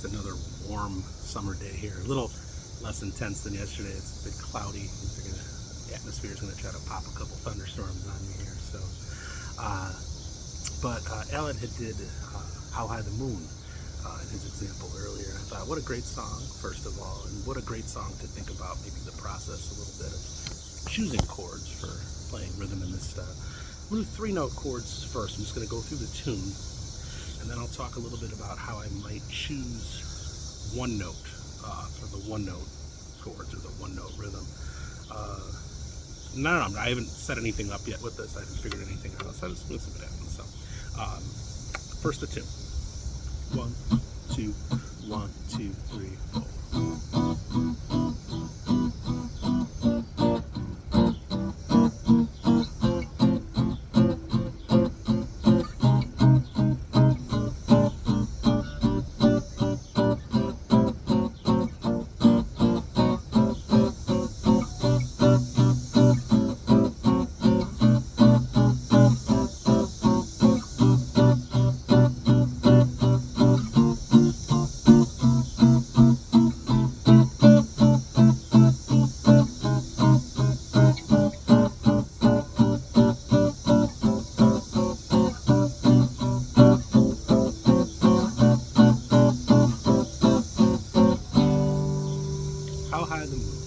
It's another warm summer day here. A little less intense than yesterday. It's a bit cloudy. The atmosphere is going to try to pop a couple thunderstorms on me here. So, but Alan had did How High the Moon in his example earlier. And I thought, what a great song, first of all, and what a great song to think about maybe the process a little bit of choosing chords for playing rhythm in this style. I'm going to do 3-note chords first. I'm just going to go through the tune, and then I'll talk a little bit about how I might choose one note for the 1-note chords or the 1-note rhythm. No, I haven't set anything up yet with this. I haven't figured anything out, so I'm just going to see what happens. So, first the tune. 1, 2, 1, 2, 3, 4. How High the Moon.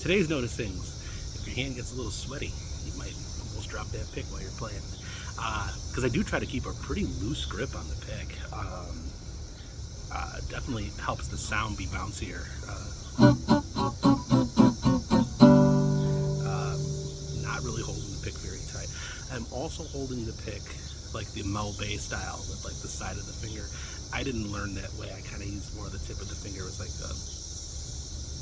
Today's note sings, if your hand gets a little sweaty, you might almost drop that pick while you're playing. Because I do try to keep a pretty loose grip on the pick. Definitely helps the sound be bouncier. Not really holding the pick very tight. I'm also holding the pick like the Mel Bay style with like the side of the finger. I didn't learn that way. I kind of used more of the tip of the finger. It was like a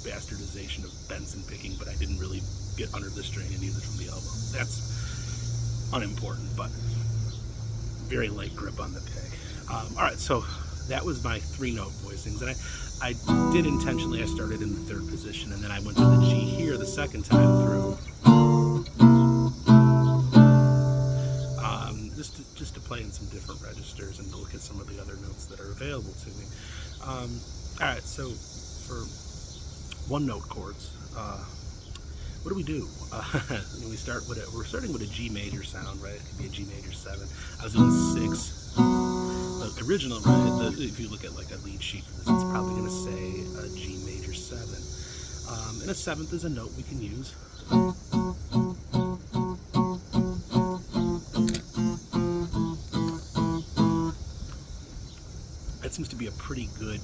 bastardization of Benson picking, but I didn't really get under the string and use it from the elbow. That's unimportant, but very light grip on the pick. Alright, so that was my 3-note voicings, and I did intentionally, I started in the 3rd position, and then I went to the G here the 2nd time through. Just to play in some different registers and to look at some of the other notes that are available to me. Alright, so for 1-note chords, what do we do? We're starting with a G major sound, right? It could be a G major 7. I was doing 6. The original, right? If you look at like a lead sheet for this, it's probably going to say a G major 7. And a 7th is a note we can use. That seems to be a pretty good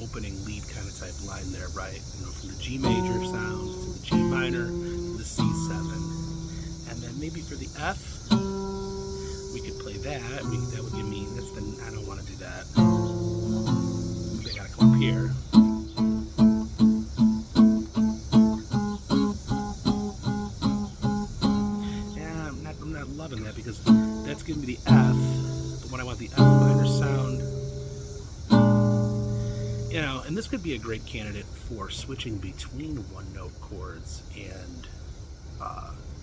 opening lead kind of type line there, right? From the G major sound to the G minor to the C7, and then maybe for the F, we could play that. That would give me. I don't want to do that. I gotta come up here. Yeah, I'm not loving that because that's giving me the F. But when I want the F minor sound. And this could be a great candidate for switching between 1-note chords and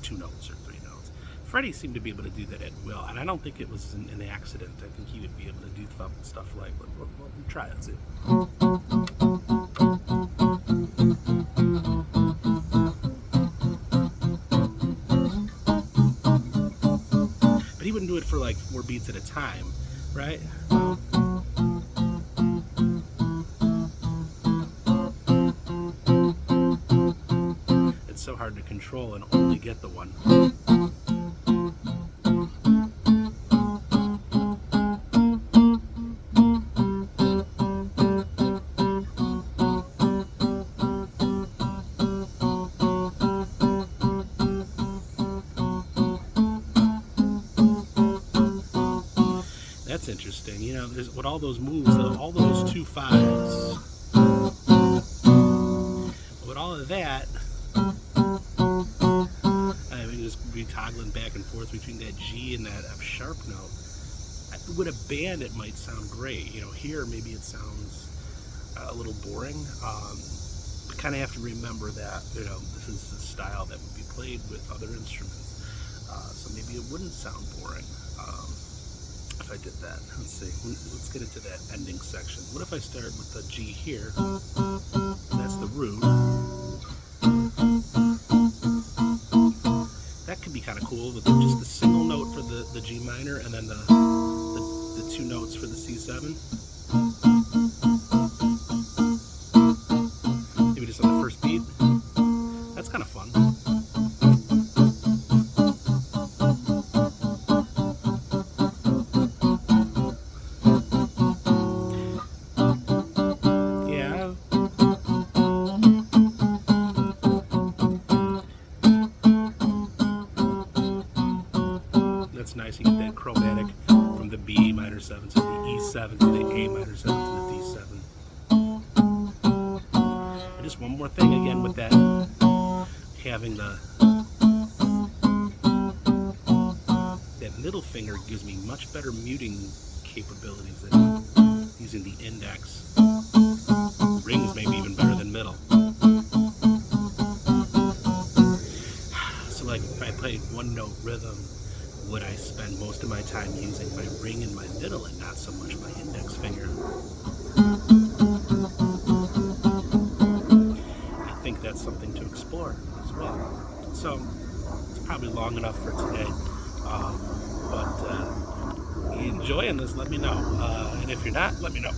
2 notes or 3 notes. Freddie seemed to be able to do that at will, and I don't think it was an accident. I think he would be able to do stuff like, we'll try it, see. But he wouldn't do it for like 4 beats at a time, right? So hard to control and only get the one. That's interesting. There's with all those moves, all those 2 5s. With all of that, just be toggling back and forth between that G and that F sharp note. With a band, it might sound great. Here maybe it sounds a little boring. But kind of have to remember that this is a style that would be played with other instruments, so maybe it wouldn't sound boring. if I did that. Let's see. Let's get into that ending section. What if I start with the G here? That's the root. That could be kind of cool with just the single note for the G minor and then the two notes for the C7. Maybe just on the first beat. That's kind of fun. Yeah. That's nice. You get that chromatic from the B minor 7 to the E7 to the A minor 7 to the D7. And just one more thing again with that, having that middle finger gives me much better muting capabilities than using the index. Rings maybe even better than middle. So like if I played one note rhythm, would I spend most of my time using my ring and my middle and not so much my index finger? I think that's something to explore as well. So it's probably long enough for today. But enjoying this, let me know. And if you're not, let me know.